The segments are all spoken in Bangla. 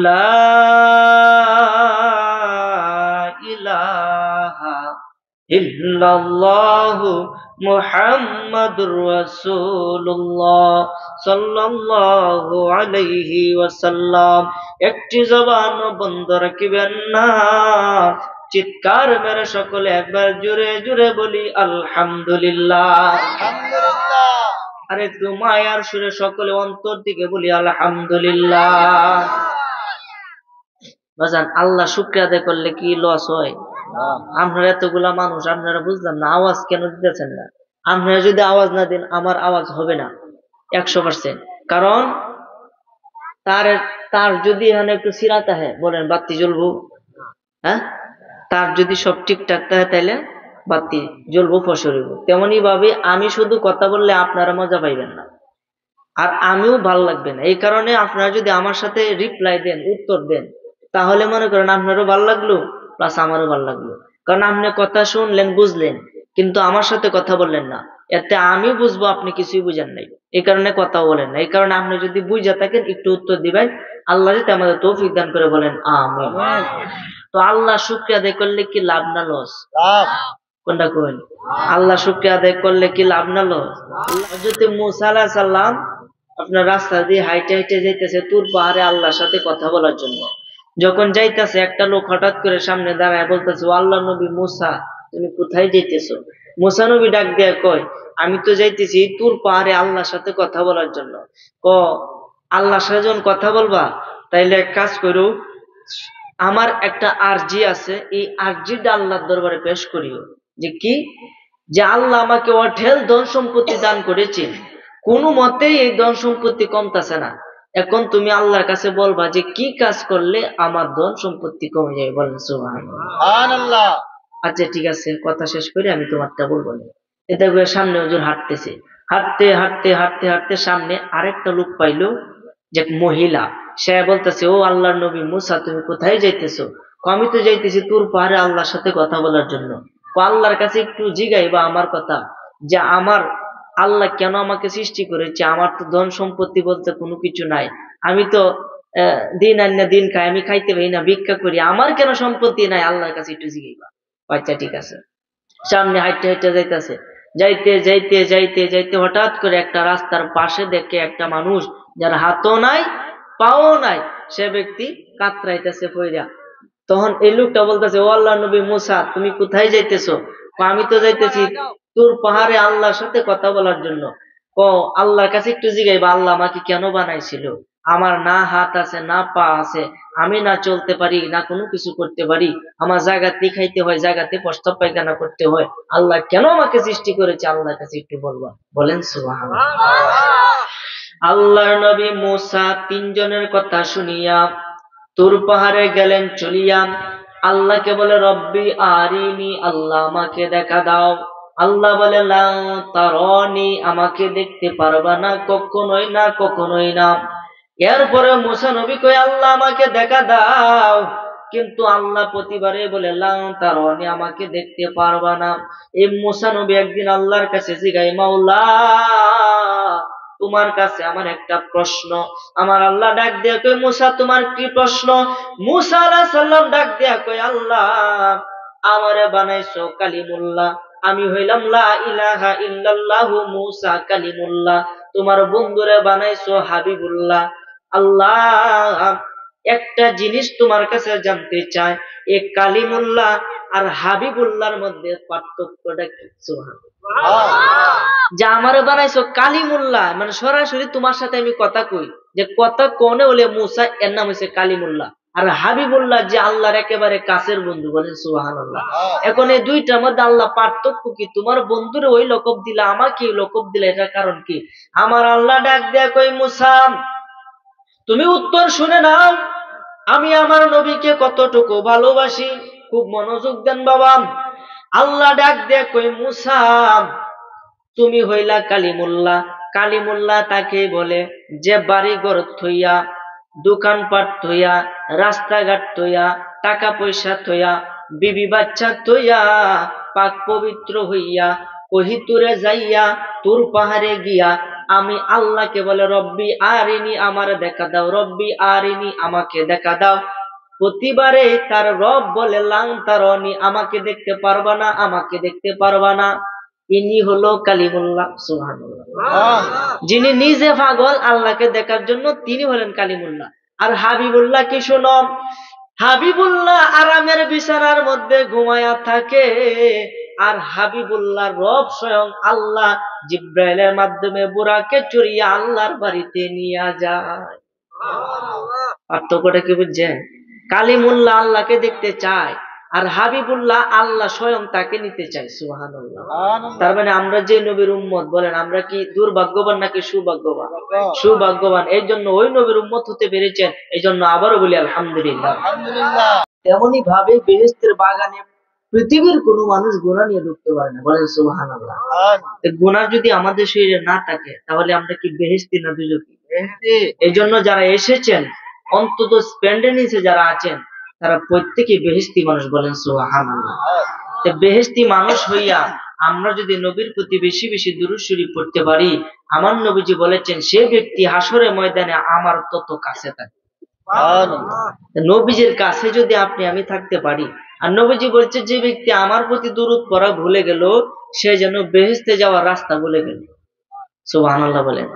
লা ইলাহা ইল্লাল্লাহু মুহাম্মাদুর রাসূলুল্লাহ সাল্লাল্লাহু আলাইহি ওয়াসাল্লাম। একটি জবান বন্ধ রাখবেন না, চিৎকার মেরে সকলে একবার জোরে জোরে বলি আলহামদুলিল্লাহ। আর একটু মায়ার সুরে সকলে অন্তর থেকে বলি আলহামদুলিল্লাহ। বাজান, আল্লাহ শুকরিয়া আদায় করলে কি লস হয়? আপনারা এতগুলা মানুষ, আপনারা বুঝলাম না আওয়াজ কেন দিতেছেন না? আপনারা যদি আওয়াজ না দেন আমার আওয়াজ হবে না 100%। কারণ তার যদি এখানে একটু সিরাত আহে, বলেন বাতি জ্বলবো? হ্যাঁ, তার যদি সব ঠিকঠাক থাকে তাহলে বাতি জ্বলবো, ফসরিব। তেমনি ভাবে আমি শুধু কথা বললে আপনারা মজা পাইবেন না, আর আমিও ভাল লাগবে না। এই কারণে আপনারা যদি আমার সাথে রিপ্লাই দেন, উত্তর দেন, তাহলে মনে করেন আপনারও ভাল লাগলো প্লাস আমারও ভাল লাগলো। কারণ আপনি কথা শুনলেন, বুঝলেন, কিন্তু আমার সাথে কথা বললেন না, এতে আমি বুঝবো আপনি কিছুই বুঝেন নাই, এই কারণে কথা বলেন না। এই কারণে আপনি যদি বুঝে থাকেন একটু উত্তর দিবেন। আল্লাহ যদি আমাদের তৌফিক দান করে, বলেন আমিন। তো আল্লাহ শুকরিয়া আদায় করলে কি লাভ না লস? কোনটা কইন? আল্লাহ শুকরিয়া আদায় করলে কি লাভ না লস? হযরত মূসা আলাইহিস সালাম আপনার রাস্তা দিয়ে হাইটে হাইটে যাইতেছে তুর পাহাড়ে আল্লাহর সাথে কথা বলার জন্য। যখন যাইতেছে, একটা লোক হঠাৎ করে সামনে দাঁড়ায় বলতেছে, ও আল্লাহ নবী মূসা, তুমি কোথায় যাইতেছো? মূসা নবী ডাক দেয়া কয়, আমি তো যাইতেছি তুর পাহাড়ে আল্লাহর সাথে কথা বলার জন্য। আল্লাহর সাথে যখন কথা বলবা, তাইলে এক কাজ করো, আমার একটা আরজি আছে, এই আরজিটা আল্লাহর দরবারে পেশ করিও। যে কি? যে আল্লাহ আমাকে অঢেল ধন সম্পত্তি দান করেছে, কোনো মতেই এই ধন সম্পত্তি কমতাছে না। এখন তুমি আল্লাহর কাছে বলবা যে কি কাজ করলে আমার ধন সম্পত্তি কমে যাবে। বলেন সুবহানাল্লাহ। আচ্ছা ঠিক আছে, কথা শেষ করে আমি তোমারটা বলবো না। এটা করে সামনে হুজুর হাঁটতেছে, হাঁটতে হাঁটতে হাঁটতে হাঁটতে সামনে আরেকটা লোক পাইলো, যে মহিলা। সে বলতেছে, ও আল্লাহর নবী মূসা, তুমি কোথায় যাইতেছো? আমি তো যাইতেছি তুর পাহাড়ে আল্লাহর সাথে কথা বলার জন্য। আল্লাহর কাছে একটু জিগাইবা আমার কথা, যে আমার আল্লাহ কেন আমাকে সৃষ্টি করেছে? আমার তো ধন সম্পত্তি বলতে কোনো কিছু নাই, আমি তো দিন আনিয়া দিন খাই, আমি খাইতে পারি না, ভিক্ষা করি, আমার কেন সম্পত্তি নাই? আল্লাহর কাছে একটু জিগাইবা। আচ্ছা ঠিক আছে। সামনে হাইটে হাইটে যাইতেছে, যাইতে যাইতে যাইতে যাইতে হঠাৎ করে একটা রাস্তার পাশে দেখে একটা মানুষ, যার হাতও নাই পাও নাই, সে ব্যক্তি কাতরাইতেছে পইরা। তখন এই লোকটা বলতেছে, ও আল্লাহ নবী মূসা, তুমি কোথায় যাইতেছো? আমি তো যাইতেছি তোর পাহাড়ে আল্লাহর সাথে কথা বলার জন্য। আল্লাহর কাছে একটু জিগাইবা, আল্লাহ আমাকে কেন বানাইছিল? আমার না হাত আছে না পা আছে, আমি না চলতে পারি না কোনো কিছু করতে পারি, আমার জায়গাতে খাইতে হয়, জায়গাতে প্রস্তাব পায়খানা করতে হয়, আল্লাহ কেন আমাকে সৃষ্টি করেছে? আল্লাহর কাছে একটু বলবা। বলেন সুবহানাল্লাহ। আল্লাহর নবী মূসা তিনজনের কথা শুনিয়া তুর পাহাড়ে গেলেন চলিয়া। আল্লাহকে বলে, রব্বি আরিনি, আল্লাহ আমাকে দেখা দাও। আল্লাহ বলে, লা তারানি, আমাকে দেখতে পারবা না, কখনোই না, কখনোই না। এরপরে মূসা নবী কয়, আল্লাহ আমাকে দেখা দাও, কিন্তু আল্লাহ প্রতিবারে বলে, লা তারানি, আমাকে দেখতে পারবা না। এই মূসা নবী একদিন আল্লাহর কাছে জিগায়, মাওলা, তোমার কাছে আমার একটা প্রশ্ন। আমার আল্লাহ ডাক দিয়া কই, মূসা তোমার কি প্রশ্ন? মূসা আলাইহিস সালাম ডাক দিয়া কই, আল্লাহ আমারে বানাইছো কালিমুল্লাহ, আমি হইলাম লা ইলাহা ইল্লাল্লাহু মূসা কালিমুল্লাহ, তোমার বন্ধুরে বানাইছো হাবিবুল্লাহ। আল্লাহ একটা জিনিস তোমার কাছে জানতে চাই, এই কালিমুল্লাহ আর হাবিবুল্লাহর মধ্যে পার্থক্যটা কি? যে আমারে বানাইছো কালিমুল্লাহ, মানে সরাসরি তোমার সাথে আমি কথা কই, যে কথা কোনে হলে মূসা, এর নাম হইছে কালিমুল্লাহ। আর হাবিবুল্লাহ যে আল্লাহর একেবারে কাছের বন্ধু। বলেন সুবহানাল্লাহ। এখন এই দুইটার মধ্যে আল্লাহ পার্থক্য কি? তোমার বন্ধুরে ওই লকব দিলা, আমাকে লকব দিলা, এটার কারণ কি? আমার আল্লাহ ডাক দেয়া কই, মূসা তুমি উত্তর শুনে নাও, আমি আমার নবীকে কতটুকু ভালোবাসি। খুব মনোযোগ দেন বাবা। আল্লাহ ডাক দেয়া কই, মূসা তুমি হইলা কালিমুল্লাহ। কালিমুল্লাহ তাকে বলে যে বাড়ি ঘর থইয়া, দোকানপাট থইয়া, রাস্তাঘাট থইয়া, টাকা পয়সা থইয়া, বিবি বাচ্চা থইয়া, পাক পবিত্র হইয়া, কহিতুরে যাইয়া, তুর পাহাড়ে গিয়া আমি আল্লাহকে বলে রব্বি আরিনি, আমারে দেখা দাও, রব্বি আরিনি, আমাকে দেখা দাও। প্রতিবারে তার রব বলে লাং তারনি, আমাকে দেখতে পারবা না, আমাকে দেখতে পারবা না। ইনি হলো কালিমুল্লাহ। সুবহানাল্লাহ। যিনি নিজে পাগল আল্লাহকে দেখার জন্য, তিনি হলেন কালিমুল্লাহ। আর হাবিবুল্লাহ কি শোনো, হাবিবুল্লাহ আরামের বিছানার মধ্যে ঘুমায়া থাকে, আর হাবিবুল্লাহ রব স্বয়ং আল্লাহ জিব্রাইলের মাধ্যমে বুরাকে চড়িয়ে আল্লাহর বাড়িতে নিয়ে যায়। পার্থক্যটা কি বুঝছেন? কালিমুল্লাহ আল্লাহকে দেখতে চায়, আর হাবিবুল্লাহ আল্লাহ স্বয়ং তাকে নিতে চায়। সুবহানাল্লাহ। তার মানে আমরা যে নবীর উম্মত, বলেন আমরা কি দুর্ভাগ্যবান নাকি সৌভাগ্যবান? সৌভাগ্যবান। এই জন্য ওই নবীর উম্মত হতে পেরেছেন, এই জন্য আবারও বলি আলহামদুলিল্লাহ। তেমনি ভাবে বেহেশতের বাগানে পৃথিবীর কোন মানুষ গুনাহ নিয়ে ঢুকতে পারে না, বলেন সুবহানাল্লাহ। গুনাহ যদি আমাদের শরীরে না থাকে, তাহলে আমরা কি বেহেশতি না দুজকি? এই জন্য যারা এসেছেন, অন্তত স্প্যান্ডের নিচে যারা আছেন, তারা প্রত্যেকেই বেহেশতি মানুষ, বলেন সুবহানাল্লাহ। বেহেশতি মানুষ হইয়া আমরা যদি নবীর প্রতি বেশি বেশি দুরূদ শরীফ পড়তে পারি, আমার নবীজি বলেছেন সে ব্যক্তি হাসরের ময়দানে আমার তত কাছে থাকে। নবীজির কাছে যদি আপনি আমি থাকতে পারি, আর নবীজি বলছে যে ব্যক্তি আমার প্রতি দুরূদ পড়া ভুলে গেল, সে যেন বেহেশতে যাওয়ার রাস্তা ভুলে গেল। সুবহানাল্লাহ বলেন।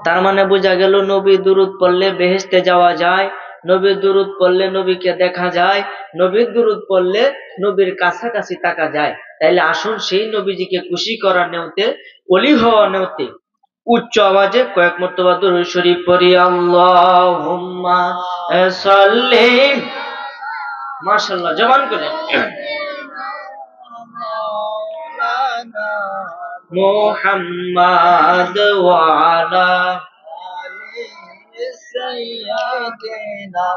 তার মানে বোঝা গেল নবী দুরূদ পড়লে বেহেশতে যাওয়া যায়, নবীর দুরূদ পড়লে নবীকে দেখা যায়, নবীর দুরূদ পড়লে নবীর কাছাকাছি থাকা যায়। তাইলে আসুন সেই নবীজিকে খুশি করার নেওতে, ওলি হওয়ার নেওতে উচ্চ আওয়াজে কয়েক মর্তবা দুরূদ শরীফ পড়ি। আল্লাহুম্মা সাল্লি, মাশাআল্লাহ, জবান করে মুহাম্মাদ ওয়া আলা সাইয়্যিদিনা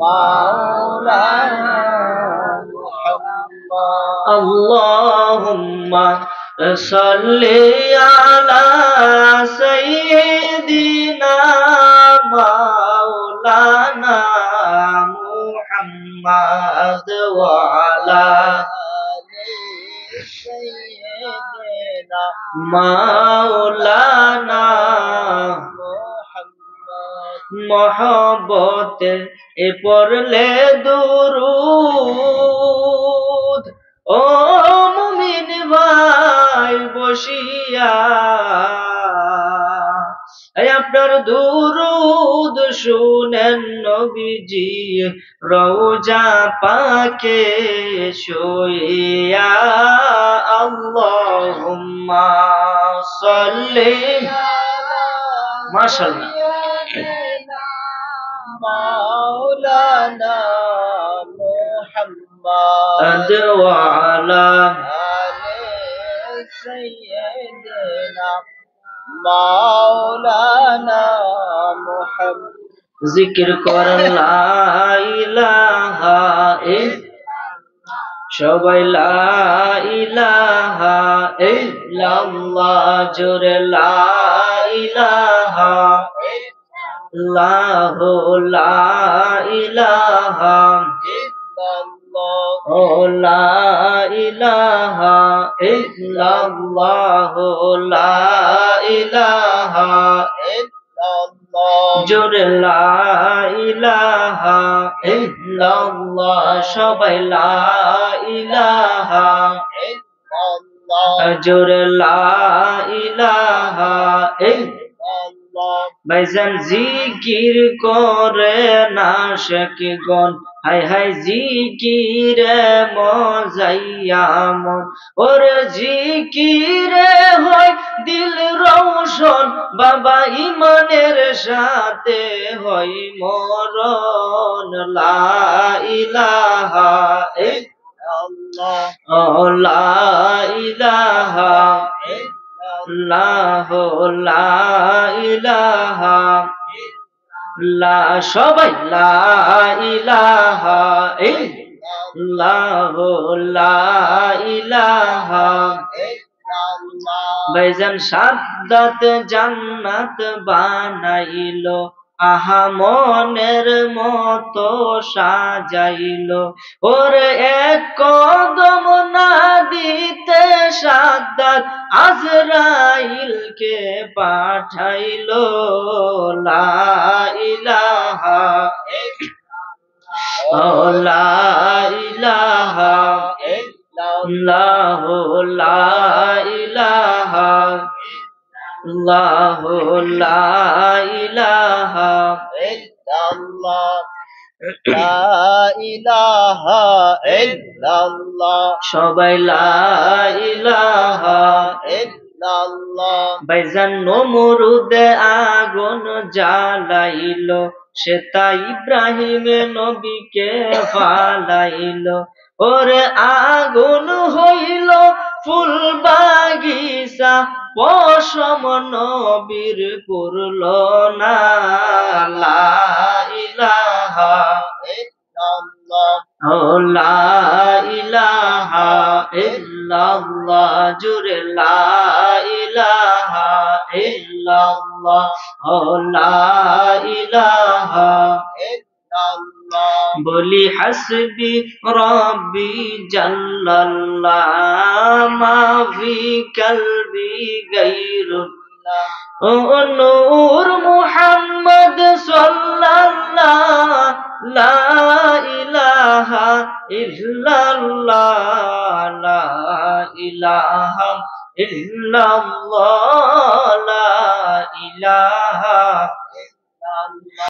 মাওলানা মুহাম্মাদ। আল্লাহুম্মা সাল্লি আলা সাইয়্যিদিনা মাওলানা মুহাম্মাদ ওয়া আলা মাওলানা মহব্বতে এ পড়লে দুরূদ, ও মুমিন ভাই বসিয়া আপনার দুরূদ শুনেন নবীজি রওজা পাকে শুইয়া। আল্লাহুম্মা সাল্লি, মাশাআল্লাহ, মাওলানা মুহাম্মাদ ওয়া আলা সাইয়্যিদিনা মাওলানা মুহাম্মাদ। জিকির করেন লা ইলাহা ইল্লাল্লাহ, সবাই লা ইলাহা ইল্লাল্লাহ, জোরে লা ইলাহা ইল্লাল্লাহ, লা ইলাহা ইল্লাল্লাহ, ও লা ইলাহা ইল্লাল্লাহ, লা ইলাহা ইল্লাল্লাহ, জোরে লা ইলাহা ইল্লাল্লাহ, সবাই লা ইলাহা ইল্লাল্লাহ, জোরে লা ইলাহা ইল্লাল্লাহ। ভাইজান জিকির করে না আশিকগণ, হায় হায় জিকিরে মজাইয়া মন, ওরে জিকিরে হয় দিল রওশন, বাবা ইমানের সাথে হয় মরণ। লা ইলাহা ইল্লাল্লাহ, ও লা ইলাহা ইল্লাল্লাহ, লা ইলাহা লা, সবাই লা ইলাহা ইল্লাল্লাহ, লা ইলাহা ইল্লাল্লাহ। ভাইজান সাদ্দাত জান্নাত বানাইলো, আহা মনের মতো সাজাইলো, ওরে এক কদম না দিতে সাদ্দাত আজরাইলকে পাঠাইলো। লা ইলাহা লা ইলাহা ইল্লাল্লাহু লা ইলাহা ইল্লাল্লাহু লা ইলাহা ইল্লাল্লাহ লা ইলাহা ইল্লাল্লাহ সবাই লা ইলাহা ইল্লাল্লাহ। ভাইজান নমরুদে আগুন জ্বালাইলো, সে তাই ইব্রাহিম নবীকে ফালাইলো। ওরে আগুন হইল ফুল বাগিচা, পশম নবীর পুরল না। লা ইলাহা ইল্লাল্লাহ ও লা ইলাহা ইল্লাল্লাহ জুরে লা ইলাহা ইল্লাল্লাহ ও লা ইলাহা ইল্লাল্লাহ। বলি হাসবি রব্বি জাল্লাল্লাহ মা ফি কলবি গায়রুল্লাহ। ও নূর মুহাম্মদ সাল্লাল্লাহ লা ইলাহা ইল্লাল্লাহ লা ইলাহা ইল্লাল্লাহ লা ইলাহা ইল্লাল্লাহ।